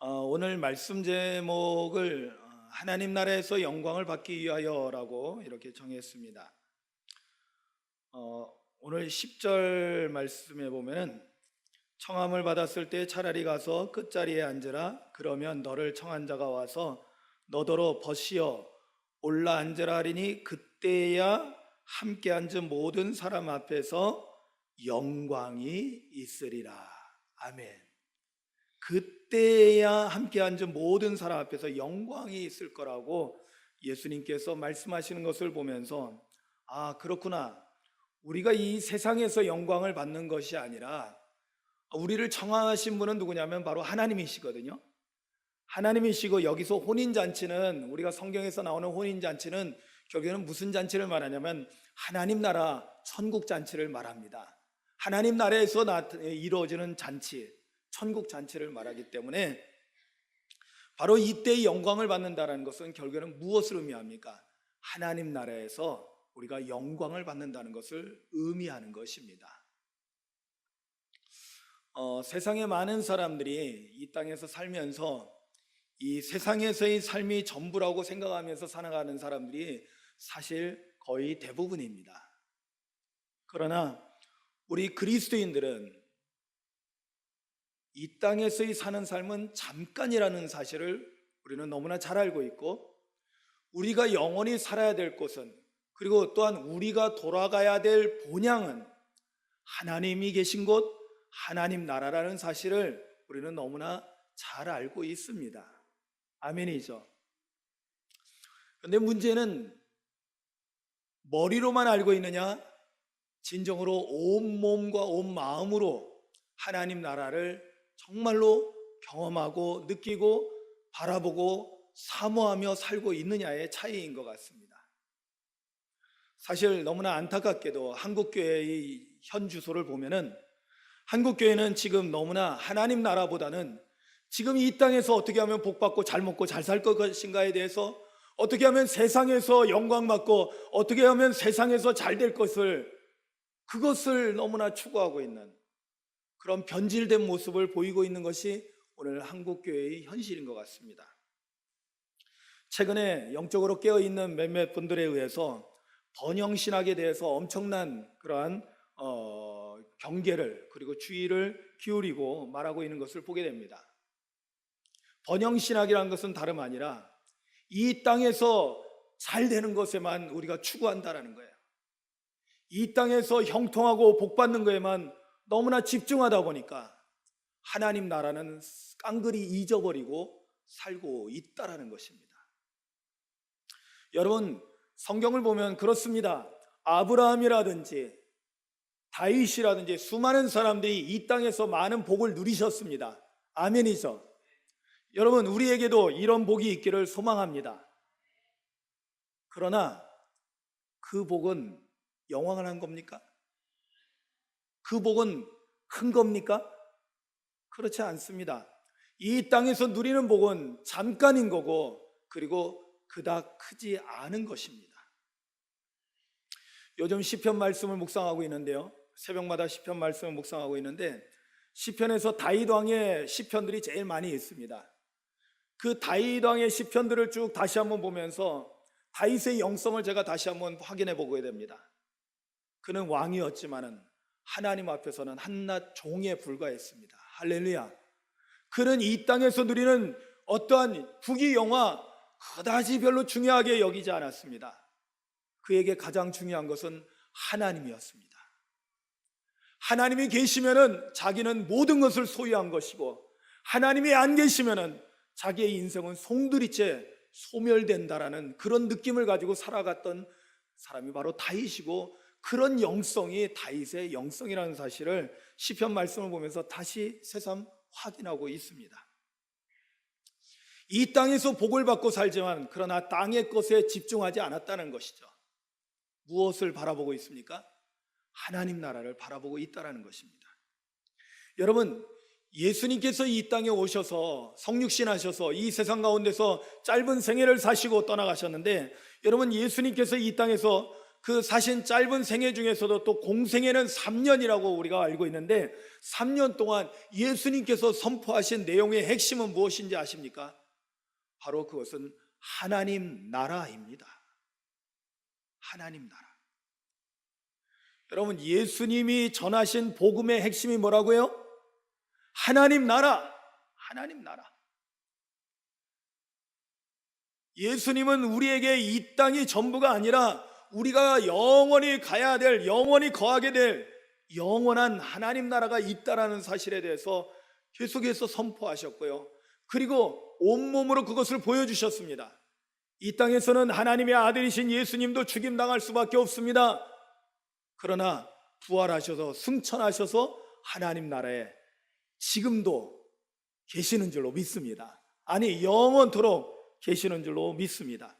오늘 말씀 제목을 하나님 나라에서 영광을 받기 위하여라고 이렇게 정했습니다. 오늘 10절 말씀에 보면은 청함을 받았을 때 차라리 가서 끝자리에 앉으라. 그러면 너를 청한 자가 와서 너더러 벗이어 올라 앉으라 하리니 그때야 함께 앉은 모든 사람 앞에서 영광이 있으리라. 아멘. 그때야 함께 앉은 모든 사람 앞에서 영광이 있을 거라고 예수님께서 말씀하시는 것을 보면서 그렇구나. 우리가 이 세상에서 영광을 받는 것이 아니라 우리를 청하신 분은 누구냐면 바로 하나님이시거든요. 하나님이시고 여기서 혼인잔치는, 우리가 성경에서 나오는 혼인잔치는 결국에는 무슨 잔치를 말하냐면 하나님 나라 천국 잔치를 말합니다. 하나님 나라에서 이루어지는 잔치, 천국 잔치를 말하기 때문에 바로 이때의 영광을 받는다는 것은 결국에는 무엇을 의미합니까? 하나님 나라에서 우리가 영광을 받는다는 것을 의미하는 것입니다. 세상에 많은 사람들이 이 땅에서 살면서 이 세상에서의 삶이 전부라고 생각하면서 살아가는 사람들이 사실 거의 대부분입니다. 그러나 우리 그리스도인들은 이 땅에서의 사는 삶은 잠깐이라는 사실을 우리는 너무나 잘 알고 있고, 우리가 영원히 살아야 될 곳은, 그리고 또한 우리가 돌아가야 될 본향은 하나님이 계신 곳, 하나님 나라라는 사실을 우리는 너무나 잘 알고 있습니다. 아멘이죠. 그런데 문제는 머리로만 알고 있느냐, 진정으로 온 몸과 온 마음으로 하나님 나라를 정말로 경험하고 느끼고 바라보고 사모하며 살고 있느냐의 차이인 것 같습니다. 사실 너무나 안타깝게도 한국교회의 현 주소를 보면은 한국교회는 지금 너무나 하나님 나라보다는 지금 이 땅에서 어떻게 하면 복받고 잘 먹고 잘 살 것인가에 대해서, 어떻게 하면 세상에서 영광받고 어떻게 하면 세상에서 잘 될 것을, 그것을 너무나 추구하고 있는 그런 변질된 모습을 보이고 있는 것이 오늘 한국교회의 현실인 것 같습니다. 최근에 영적으로 깨어있는 몇몇 분들에 의해서 번영신학에 대해서 엄청난 그러한 경계를, 그리고 주의를 기울이고 말하고 있는 것을 보게 됩니다. 번영신학이라는 것은 다름 아니라 이 땅에서 잘 되는 것에만 우리가 추구한다라는 거예요. 이 땅에서 형통하고 복받는 것에만 너무나 집중하다 보니까 하나님 나라는 깡그리 잊어버리고 살고 있다라는 것입니다. 여러분, 성경을 보면 그렇습니다. 아브라함이라든지 다윗이라든지 수많은 사람들이 이 땅에서 많은 복을 누리셨습니다. 아멘이죠. 여러분, 우리에게도 이런 복이 있기를 소망합니다. 그러나 그 복은 영원한 한 겁니까? 그 복은 큰 겁니까? 그렇지 않습니다. 이 땅에서 누리는 복은 잠깐인 거고, 그리고 그닥 크지 않은 것입니다. 요즘 시편 말씀을 묵상하고 있는데요, 새벽마다 시편 말씀을 묵상하고 있는데, 시편에서 다윗 왕의 시편들이 제일 많이 있습니다. 그 다윗 왕의 시편들을 쭉 다시 한번 보면서 다윗의 영성을 제가 다시 한번 확인해 보게 됩니다. 그는 왕이었지만은 하나님 앞에서는 한낱 종에 불과했습니다. 할렐루야. 그는 이 땅에서 누리는 어떠한 부귀 영화 그다지 별로 중요하게 여기지 않았습니다. 그에게 가장 중요한 것은 하나님이었습니다. 하나님이 계시면은 자기는 모든 것을 소유한 것이고, 하나님이 안 계시면은 자기의 인생은 송두리째 소멸된다라는 그런 느낌을 가지고 살아갔던 사람이 바로 다윗이고, 그런 영성이 다윗의 영성이라는 사실을 시편 말씀을 보면서 다시 새삼 확인하고 있습니다. 이 땅에서 복을 받고 살지만 그러나 땅의 것에 집중하지 않았다는 것이죠. 무엇을 바라보고 있습니까? 하나님 나라를 바라보고 있다는 것입니다. 여러분, 예수님께서 이 땅에 오셔서 성육신하셔서 이 세상 가운데서 짧은 생애를 사시고 떠나가셨는데, 여러분, 예수님께서 이 땅에서 그 사신 짧은 생애 중에서도 또 공생애는 3년이라고 우리가 알고 있는데 3년 동안 예수님께서 선포하신 내용의 핵심은 무엇인지 아십니까? 바로 그것은 하나님 나라입니다. 하나님 나라. 여러분, 예수님이 전하신 복음의 핵심이 뭐라고요? 하나님 나라. 하나님 나라. 예수님은 우리에게 이 땅이 전부가 아니라 우리가 영원히 가야 될, 영원히 거하게 될 영원한 하나님 나라가 있다라는 사실에 대해서 계속해서 선포하셨고요. 그리고 온몸으로 그것을 보여주셨습니다. 이 땅에서는 하나님의 아들이신 예수님도 죽임당할 수밖에 없습니다. 그러나 부활하셔서 승천하셔서 하나님 나라에 지금도 계시는 줄로 믿습니다. 아니, 영원토록 계시는 줄로 믿습니다.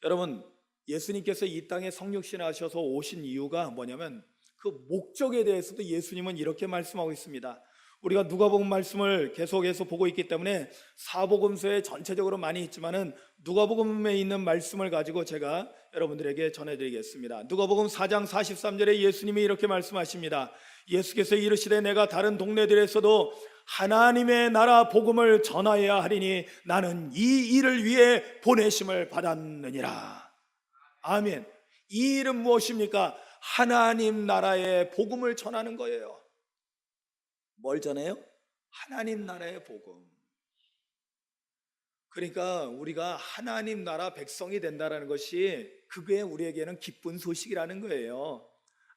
여러분, 예수님께서 이 땅에 성육신하셔서 오신 이유가 뭐냐면 그 목적에 대해서도 예수님은 이렇게 말씀하고 있습니다. 우리가 누가복음 말씀을 계속해서 보고 있기 때문에 사복음서에 전체적으로 많이 있지만은 누가복음에 있는 말씀을 가지고 제가 여러분들에게 전해드리겠습니다. 누가복음 4장 43절에 예수님이 이렇게 말씀하십니다. 예수께서 이르시되 내가 다른 동네들에서도 하나님의 나라 복음을 전하여야 하리니 나는 이 일을 위해 보내심을 받았느니라. 아멘. 이 일은 무엇입니까? 하나님 나라의 복음을 전하는 거예요. 뭘 전해요? 하나님 나라의 복음. 그러니까 우리가 하나님 나라 백성이 된다는 것이 그게 우리에게는 기쁜 소식이라는 거예요.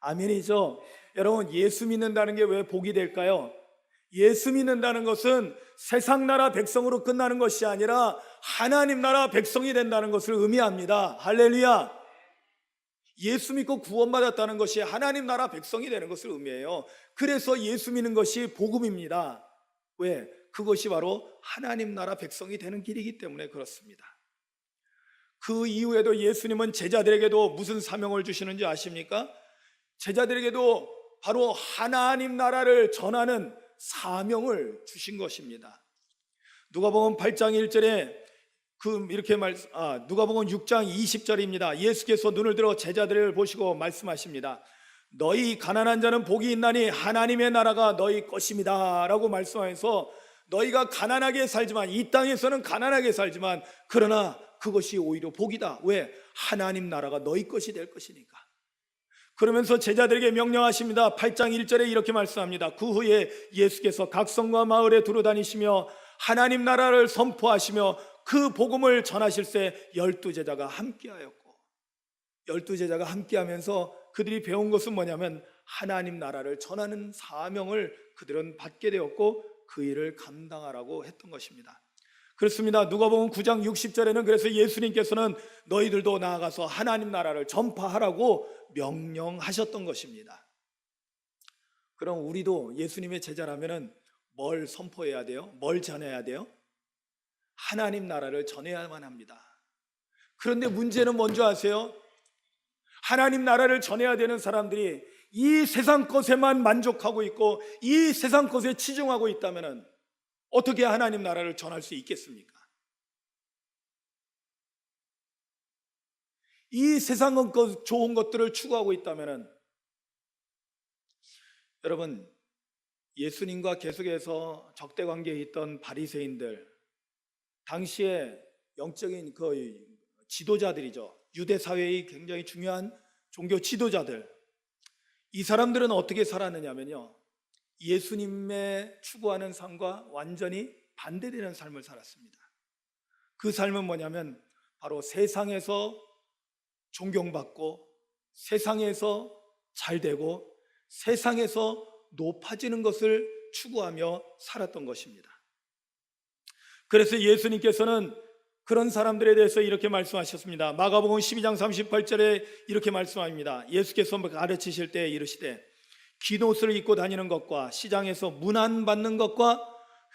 아멘이죠? 여러분, 예수 믿는다는 게 왜 복이 될까요? 예수 믿는다는 것은 세상 나라 백성으로 끝나는 것이 아니라 하나님 나라 백성이 된다는 것을 의미합니다. 할렐루야. 예수 믿고 구원받았다는 것이 하나님 나라 백성이 되는 것을 의미해요. 그래서 예수 믿는 것이 복음입니다. 왜? 그것이 바로 하나님 나라 백성이 되는 길이기 때문에 그렇습니다. 그 이후에도 예수님은 제자들에게도 무슨 사명을 주시는지 아십니까? 제자들에게도 바로 하나님 나라를 전하는 사명을 주신 것입니다. 누가복음 8장 1절에 누가복음 6장 20절입니다. 예수께서 눈을 들어 제자들을 보시고 말씀하십니다. 너희 가난한 자는 복이 있나니 하나님의 나라가 너희 것입니다 라고 말씀하면서 너희가 가난하게 살지만, 이 땅에서는 가난하게 살지만 그러나 그것이 오히려 복이다. 왜? 하나님 나라가 너희 것이 될 것이니까. 그러면서 제자들에게 명령하십니다. 8장 1절에 이렇게 말씀합니다. 그 후에 예수께서 각 성과 마을에 두루다니시며 하나님 나라를 선포하시며 그 복음을 전하실새 12제자가 함께하였고, 12제자가 함께하면서 그들이 배운 것은 뭐냐면 하나님 나라를 전하는 사명을 그들은 받게 되었고 그 일을 감당하라고 했던 것입니다. 그렇습니다. 누가복음 9장 60절에는 그래서 예수님께서는 너희들도 나아가서 하나님 나라를 전파하라고 명령하셨던 것입니다. 그럼 우리도 예수님의 제자라면은 뭘 선포해야 돼요? 뭘 전해야 돼요? 하나님 나라를 전해야만 합니다. 그런데 문제는 뭔지 아세요? 하나님 나라를 전해야 되는 사람들이 이 세상 것에만 만족하고 있고 이 세상 것에 치중하고 있다면 어떻게 하나님 나라를 전할 수 있겠습니까? 이 세상 것, 좋은 것들을 추구하고 있다면, 여러분, 예수님과 계속해서 적대 관계에 있던 바리새인들, 당시에 영적인 그 지도자들이죠. 유대 사회의 굉장히 중요한 종교 지도자들, 이 사람들은 어떻게 살았느냐면요, 예수님의 추구하는 삶과 완전히 반대되는 삶을 살았습니다. 그 삶은 뭐냐면 바로 세상에서 존경받고 세상에서 잘되고 세상에서 높아지는 것을 추구하며 살았던 것입니다. 그래서 예수님께서는 그런 사람들에 대해서 이렇게 말씀하셨습니다. 마가복음 12장 38절에 이렇게 말씀합니다. 예수께서 가르치실 때 이르시되 깃옷을 입고 다니는 것과 시장에서 문안받는 것과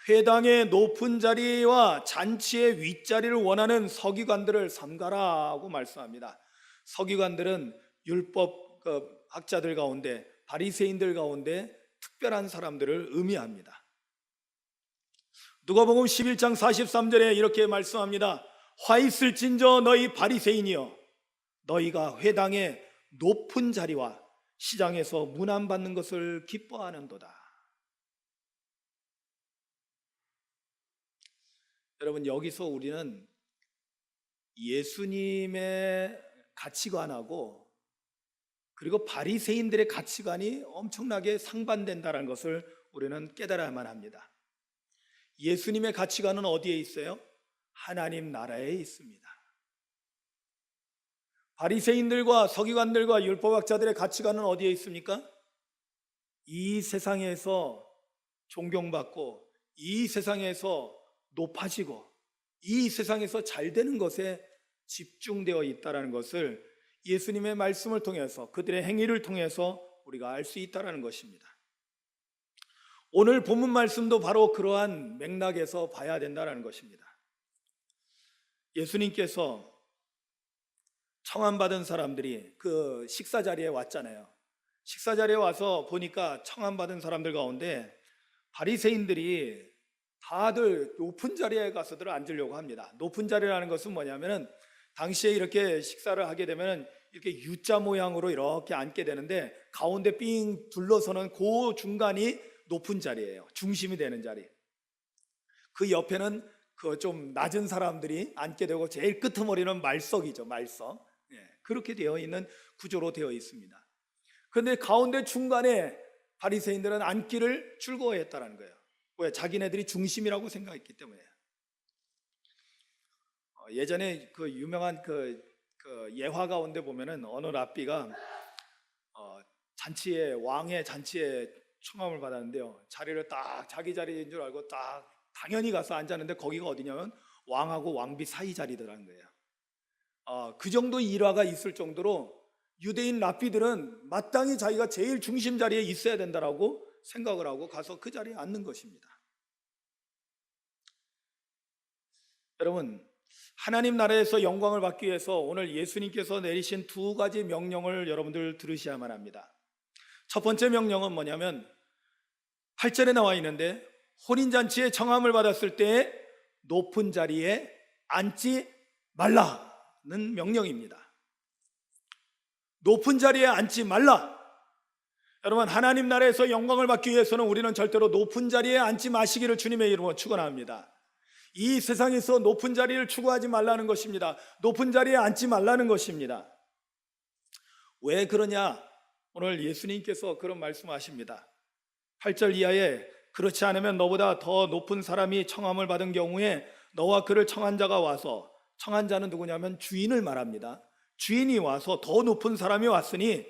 회당의 높은 자리와 잔치의 윗자리를 원하는 서기관들을 삼가라고 말씀합니다. 서기관들은 율법 학자들 가운데, 바리새인들 가운데 특별한 사람들을 의미합니다. 누가복음 11장 43절에 이렇게 말씀합니다. 화 있을진저 너희 바리새인이여, 너희가 회당의 높은 자리와 시장에서 문안받는 것을 기뻐하는도다. 여러분, 여기서 우리는 예수님의 가치관하고 그리고 바리새인들의 가치관이 엄청나게 상반된다는 것을 우리는 깨달아야만 합니다. 예수님의 가치관은 어디에 있어요? 하나님 나라에 있습니다. 바리새인들과 서기관들과 율법학자들의 가치관은 어디에 있습니까? 이 세상에서 존경받고 이 세상에서 높아지고 이 세상에서 잘 되는 것에 집중되어 있다는 것을 예수님의 말씀을 통해서 그들의 행위를 통해서 우리가 알 수 있다는 것입니다. 오늘 본문 말씀도 바로 그러한 맥락에서 봐야 된다는 것입니다. 예수님께서 청함받은 사람들이 그 식사 자리에 왔잖아요. 식사 자리에 와서 보니까 청함받은 사람들 가운데 바리새인들이 다들 높은 자리에 가서들 앉으려고 합니다. 높은 자리라는 것은 뭐냐면은 당시에 이렇게 식사를 하게 되면 이렇게 U자 모양으로 이렇게 앉게 되는데 가운데 삥 둘러서는 그 중간이 높은 자리예요. 중심이 되는 자리. 그 옆에는 그 좀 낮은 사람들이 앉게 되고 제일 끄트머리는 말석이죠. 말석. 그렇게 되어 있는 구조로 되어 있습니다. 그런데 가운데 중간에 바리새인들은 앉기를 즐거워했다는 거예요. 왜? 자기네들이 중심이라고 생각했기 때문에. 예전에 그 유명한 그 예화 가운데 보면은 어느 랍비가 왕의 잔치에 청함을 받았는데요. 자리를 딱 자기 자리인 줄 알고 딱 당연히 가서 앉았는데 거기가 어디냐면 왕하고 왕비 사이 자리더라는 거예요. 그 정도 일화가 있을 정도로 유대인 랍비들은 마땅히 자기가 제일 중심 자리에 있어야 된다라고 생각을 하고 가서 그 자리에 앉는 것입니다. 여러분, 하나님 나라에서 영광을 받기 위해서 오늘 예수님께서 내리신 두 가지 명령을 여러분들 들으셔야만 합니다. 첫 번째 명령은 뭐냐면 8절에 나와 있는데 혼인잔치에 청함을 받았을 때 높은 자리에 앉지 말라는 명령입니다. 높은 자리에 앉지 말라. 여러분, 하나님 나라에서 영광을 받기 위해서는 우리는 절대로 높은 자리에 앉지 마시기를 주님의 이름으로 축원합니다. 이 세상에서 높은 자리를 추구하지 말라는 것입니다. 높은 자리에 앉지 말라는 것입니다. 왜 그러냐? 오늘 예수님께서 그런 말씀하십니다. 8절 이하에 그렇지 않으면 너보다 더 높은 사람이 청함을 받은 경우에 너와 그를 청한 자가 와서, 청한 자는 누구냐면 주인을 말합니다. 주인이 와서 더 높은 사람이 왔으니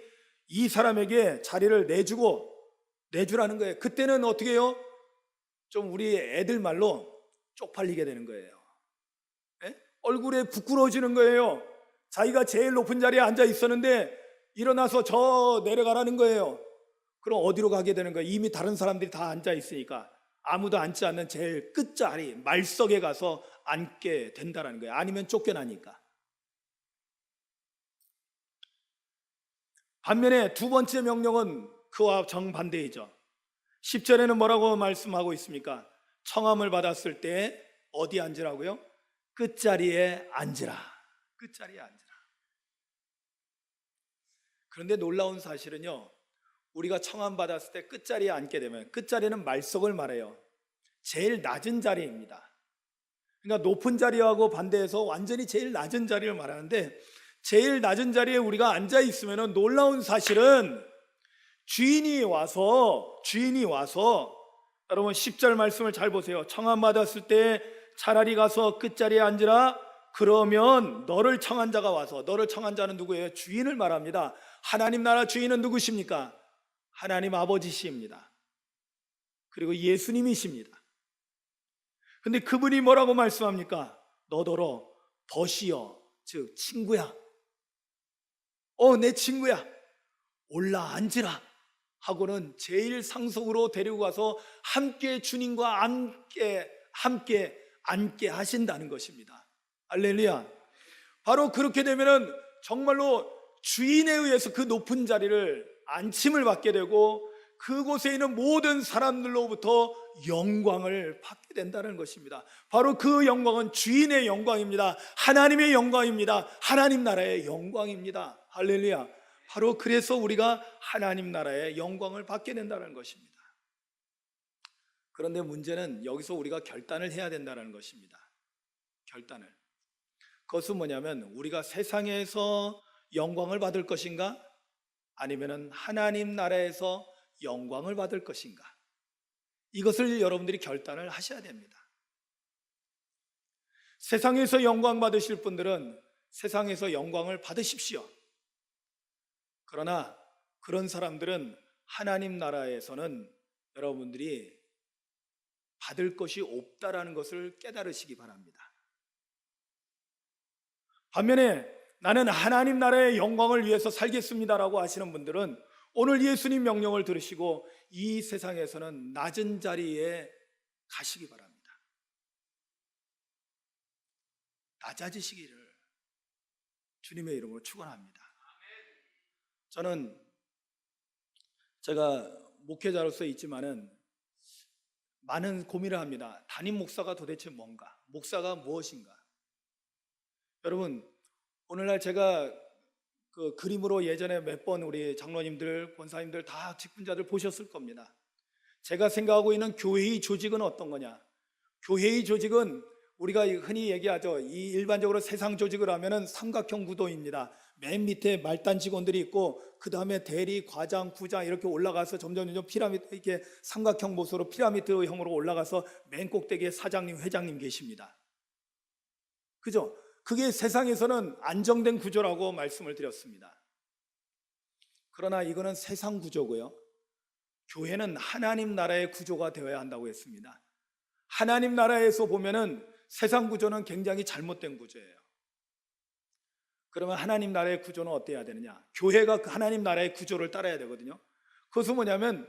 이 사람에게 자리를 내주라는 거예요. 그때는 어떻게 해요? 좀 우리 애들 말로 쪽팔리게 되는 거예요. 얼굴에 부끄러워지는 거예요. 자기가 제일 높은 자리에 앉아 있었는데 일어나서 저 내려가라는 거예요. 그럼 어디로 가게 되는 거예요? 이미 다른 사람들이 다 앉아 있으니까 아무도 앉지 않는 제일 끝자리 말석에 가서 앉게 된다는 거예요. 아니면 쫓겨나니까. 반면에 두 번째 명령은 그와 정반대이죠. 10절에는 뭐라고 말씀하고 있습니까? 청함을 받았을 때 어디 앉으라고요? 끝자리에 앉으라. 끝자리에 앉으라. 그런데 놀라운 사실은요, 우리가 청함 받았을 때 끝자리에 앉게 되면, 끝자리는 말석을 말해요. 제일 낮은 자리입니다. 그러니까 높은 자리하고 반대해서 완전히 제일 낮은 자리를 말하는데, 제일 낮은 자리에 우리가 앉아 있으면 놀라운 사실은 주인이 와서 여러분 10절 말씀을 잘 보세요. 청함 받았을 때 차라리 가서 끝자리에 앉으라. 그러면 너를 청한 자가 와서, 너를 청한 자는 누구예요? 주인을 말합니다. 하나님 나라 주인은 누구십니까? 하나님 아버지십니다. 그리고 예수님이십니다. 근데 그분이 뭐라고 말씀합니까? 너더러 벗이여, 즉 친구야, 내 친구야, 올라 앉으라 하고는 제일 상속으로 데리고 가서 함께 주님과 함께 앉게 하신다는 것입니다. 할렐루야. 바로 그렇게 되면은 정말로 주인에 의해서 그 높은 자리를 안침을 받게 되고, 그곳에 있는 모든 사람들로부터 영광을 받게 된다는 것입니다. 바로 그 영광은 주인의 영광입니다. 하나님의 영광입니다. 하나님 나라의 영광입니다. 할렐루야. 바로 그래서 우리가 하나님 나라의 영광을 받게 된다는 것입니다. 그런데 문제는 여기서 우리가 결단을 해야 된다는 것입니다. 결단을. 그것은 뭐냐면 우리가 세상에서 영광을 받을 것인가? 아니면 하나님 나라에서 영광을 받을 것인가? 이것을 여러분들이 결단을 하셔야 됩니다. 세상에서 영광 받으실 분들은 세상에서 영광을 받으십시오. 그러나 그런 사람들은 하나님 나라에서는 여러분들이 받을 것이 없다라는 것을 깨달으시기 바랍니다. 반면에 나는 하나님 나라의 영광을 위해서 살겠습니다라고 하시는 분들은 오늘 예수님 명령을 들으시고 이 세상에서는 낮은 자리에 가시기 바랍니다. 낮아지시기를 주님의 이름으로 축원합니다. 저는 제가 목회자로서 있지만은 많은 고민을 합니다. 담임 목사가 도대체 뭔가? 목사가 무엇인가? 여러분, 오늘날 제가 그 그림으로 예전에 몇 번 우리 장로님들, 권사님들 다 직분자들 보셨을 겁니다. 제가 생각하고 있는 교회의 조직은 어떤 거냐? 교회의 조직은 우리가 흔히 얘기하죠. 이 일반적으로 세상 조직을 하면은 삼각형 구도입니다. 맨 밑에 말단 직원들이 있고 그 다음에 대리, 과장, 부장 이렇게 올라가서 점점 피라미드 이렇게 삼각형 모습으로 피라미드형으로 올라가서 맨 꼭대기에 사장님, 회장님 계십니다. 그죠? 그게 세상에서는 안정된 구조라고 말씀을 드렸습니다. 그러나 이거는 세상 구조고요. 교회는 하나님 나라의 구조가 되어야 한다고 했습니다. 하나님 나라에서 보면은 세상 구조는 굉장히 잘못된 구조예요. 그러면 하나님 나라의 구조는 어때야 되느냐? 교회가 그 하나님 나라의 구조를 따라야 되거든요. 그것은 뭐냐면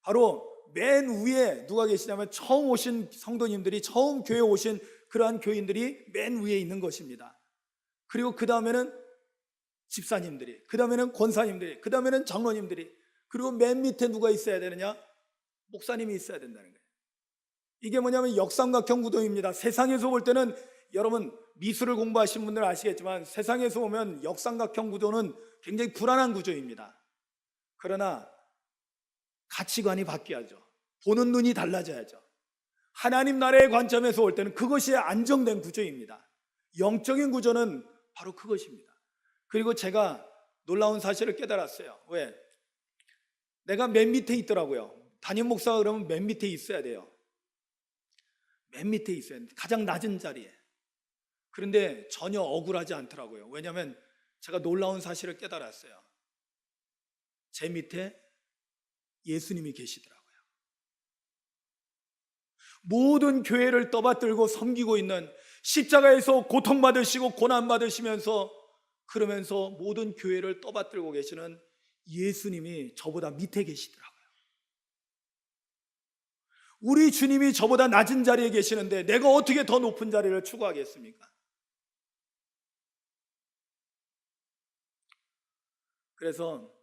바로 맨 위에 누가 계시냐면 처음 오신 성도님들이, 처음 교회에 오신 그러한 교인들이 맨 위에 있는 것입니다. 그리고 그 다음에는 집사님들이, 그 다음에는 권사님들이, 그 다음에는 장로님들이, 그리고 맨 밑에 누가 있어야 되느냐? 목사님이 있어야 된다는 거예요. 이게 뭐냐면 역삼각형 구도입니다. 세상에서 볼 때는 여러분 미술을 공부하신 분들은 아시겠지만 세상에서 보면 역삼각형 구도는 굉장히 불안한 구조입니다. 그러나 가치관이 바뀌어야죠. 보는 눈이 달라져야죠. 하나님 나라의 관점에서 볼 때는 그것이 안정된 구조입니다. 영적인 구조는 바로 그것입니다. 그리고 제가 놀라운 사실을 깨달았어요. 왜? 내가 맨 밑에 있더라고요. 담임 목사가 그러면 맨 밑에 있어야 돼요. 맨 밑에 있어야 돼요. 가장 낮은 자리에. 그런데 전혀 억울하지 않더라고요. 왜냐하면 제가 놀라운 사실을 깨달았어요. 제 밑에 예수님이 계시더라고요. 모든 교회를 떠받들고 섬기고 있는, 십자가에서 고통받으시고 고난받으시면서 그러면서 모든 교회를 떠받들고 계시는 예수님이 저보다 밑에 계시더라고요. 우리 주님이 저보다 낮은 자리에 계시는데 내가 어떻게 더 높은 자리를 추구하겠습니까? 그래서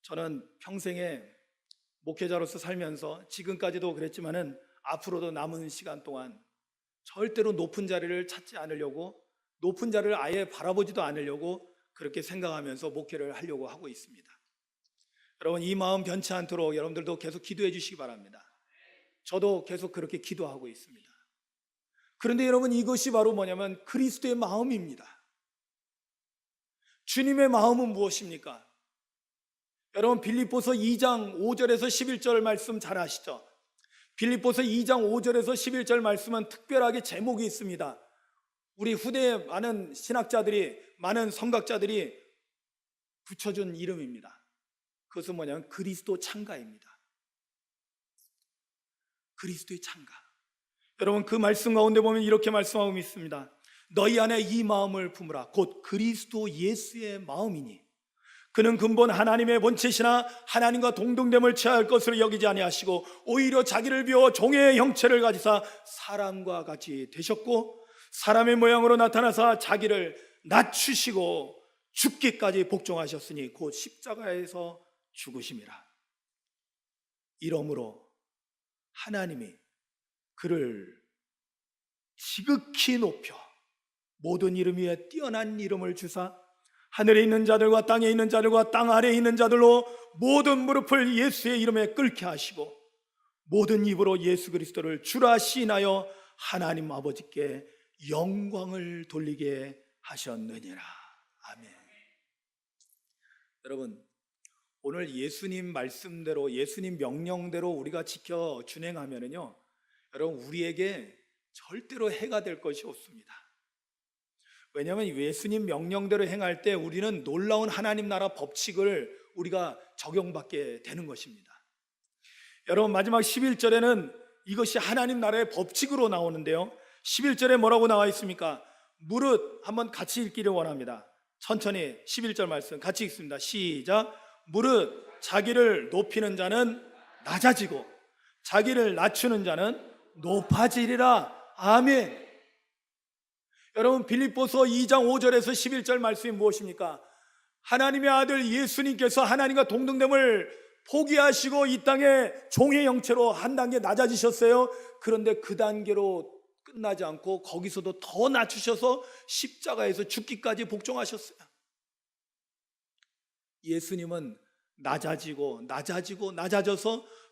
저는 평생에 목회자로서 살면서 지금까지도 그랬지만은 앞으로도 남은 시간 동안 절대로 높은 자리를 찾지 않으려고, 높은 자리를 아예 바라보지도 않으려고 그렇게 생각하면서 목회를 하려고 하고 있습니다. 여러분, 이 마음 변치 않도록 여러분들도 계속 기도해 주시기 바랍니다. 저도 계속 그렇게 기도하고 있습니다. 그런데 여러분, 이것이 바로 뭐냐면 그리스도의 마음입니다. 주님의 마음은 무엇입니까? 여러분, 빌립보서 2장 5절에서 11절 말씀 잘 아시죠? 빌립보서 2장 5절에서 11절 말씀은 특별하게 제목이 있습니다. 우리 후대에 많은 신학자들이, 많은 성각자들이 붙여준 이름입니다. 그것은 뭐냐면 그리스도 창가입니다. 그리스도의 창가. 여러분, 그 말씀 가운데 보면 이렇게 말씀하고 있습니다. 너희 안에 이 마음을 품으라. 곧 그리스도 예수의 마음이니 그는 근본 하나님의 본체시나 하나님과 동등됨을 취할 것으로 여기지 아니하시고 오히려 자기를 비워 종의 형체를 가지사 사람과 같이 되셨고 사람의 모양으로 나타나사 자기를 낮추시고 죽기까지 복종하셨으니 곧 십자가에서 죽으심이라. 이러므로 하나님이 그를 지극히 높여 모든 이름 위에 뛰어난 이름을 주사 하늘에 있는 자들과 땅에 있는 자들과 땅 아래에 있는 자들로 모든 무릎을 예수의 이름에 꿇게 하시고 모든 입으로 예수 그리스도를 주라 시인하여 하나님 아버지께 영광을 돌리게 하셨느니라. 아멘. 여러분, 오늘 예수님 말씀대로 예수님 명령대로 우리가 지켜 준행하면은요, 여러분 우리에게 절대로 해가 될 것이 없습니다. 왜냐하면 예수님 명령대로 행할 때 우리는 놀라운 하나님 나라 법칙을 우리가 적용받게 되는 것입니다. 여러분, 마지막 11절에는 이것이 하나님 나라의 법칙으로 나오는데요, 11절에 뭐라고 나와 있습니까? 무릇, 한번 같이 읽기를 원합니다. 천천히 11절 말씀 같이 읽습니다. 시작. 무릇 자기를 높이는 자는 낮아지고 자기를 낮추는 자는 높아지리라. 아멘. 여러분, 빌립보서 2장 5절에서 11절 말씀이 무엇입니까? 하나님의 아들 예수님께서 하나님과 동등됨을 포기하시고 이 땅에 종의 형체로 한 단계 낮아지셨어요. 그런데 그 단계로 끝나지 않고 거기서도 더 낮추셔서 십자가에서 죽기까지 복종하셨어요. 예수님은 낮아져서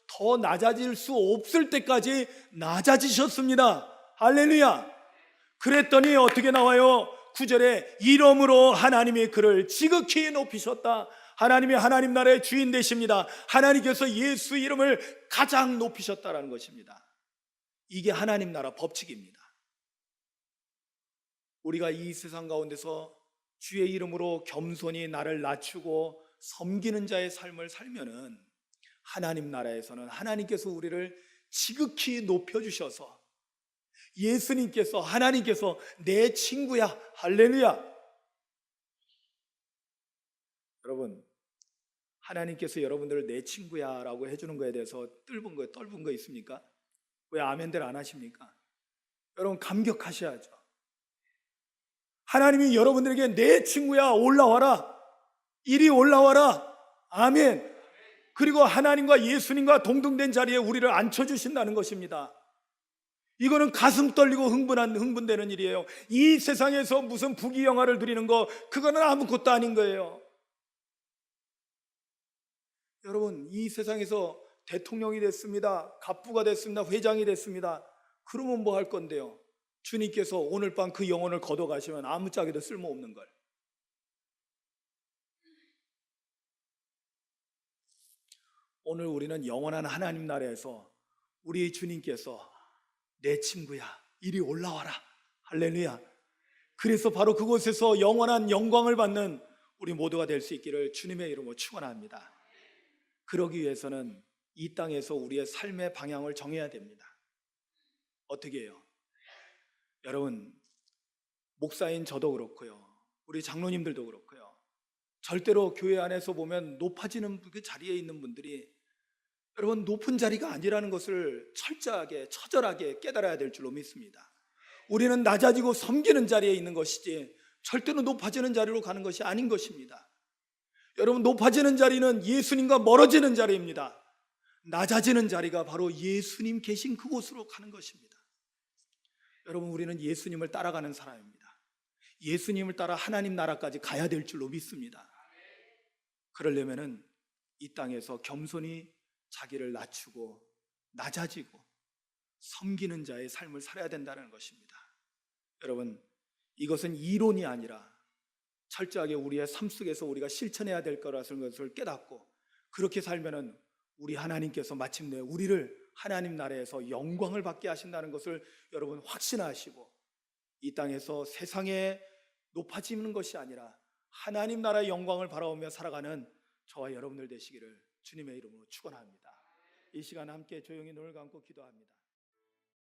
더 낮아질 수 없을 때까지 낮아지셨습니다. 할렐루야. 그랬더니 어떻게 나와요? 9절에 이러므로 하나님이 그를 지극히 높이셨다. 하나님이 하나님 나라의 주인 되십니다. 하나님께서 예수 이름을 가장 높이셨다라는 것입니다. 이게 하나님 나라 법칙입니다. 우리가 이 세상 가운데서 주의 이름으로 겸손히 나를 낮추고 섬기는 자의 삶을 살면은 하나님 나라에서는 하나님께서 우리를 지극히 높여주셔서 예수님께서, 하나님께서 내 친구야. 할렐루야. 여러분, 하나님께서 여러분들을 내 친구야 라고 해주는 거에 대해서 떫은 거 있습니까? 왜 아멘들 안 하십니까? 여러분, 감격하셔야죠. 하나님이 여러분들에게 내 친구야, 올라와라, 이리 올라와라. 아멘. 그리고 하나님과 예수님과 동등된 자리에 우리를 앉혀주신다는 것입니다. 이거는 가슴 떨리고 흥분되는 일이에요. 이 세상에서 무슨 부귀영화를 누리는 거, 그거는 아무것도 아닌 거예요. 여러분, 이 세상에서 대통령이 됐습니다, 갑부가 됐습니다, 회장이 됐습니다. 그러면 뭐 할 건데요? 주님께서 오늘 밤 그 영혼을 걷어가시면 아무짝에도 쓸모없는 걸. 오늘 우리는 영원한 하나님 나라에서 우리 주님께서 내 친구야, 이리 올라와라. 할렐루야. 그래서 바로 그곳에서 영원한 영광을 받는 우리 모두가 될 수 있기를 주님의 이름으로 축원합니다. 그러기 위해서는 이 땅에서 우리의 삶의 방향을 정해야 됩니다. 어떻게 해요? 여러분, 목사인 저도 그렇고요, 우리 장로님들도 그렇고요, 절대로 교회 안에서 보면 높아지는 그 자리에 있는 분들이 여러분 높은 자리가 아니라는 것을 철저하게 처절하게 깨달아야 될 줄로 믿습니다. 우리는 낮아지고 섬기는 자리에 있는 것이지 절대로 높아지는 자리로 가는 것이 아닌 것입니다. 여러분, 높아지는 자리는 예수님과 멀어지는 자리입니다. 낮아지는 자리가 바로 예수님 계신 그곳으로 가는 것입니다. 여러분, 우리는 예수님을 따라가는 사람입니다. 예수님을 따라 하나님 나라까지 가야 될 줄로 믿습니다. 그러려면은 이 땅에서 겸손히 자기를 낮추고 낮아지고 섬기는 자의 삶을 살아야 된다는 것입니다. 여러분, 이것은 이론이 아니라 철저하게 우리의 삶 속에서 우리가 실천해야 될 거라는 것을 깨닫고 그렇게 살면은 우리 하나님께서 마침내 우리를 하나님 나라에서 영광을 받게 하신다는 것을 여러분 확신하시고 이 땅에서 세상에 높아지는 것이 아니라 하나님 나라의 영광을 바라보며 살아가는 저와 여러분들 되시기를 주님의 이름으로 축원합니다. 이 시간 함께 조용히 눈을 감고 기도합니다.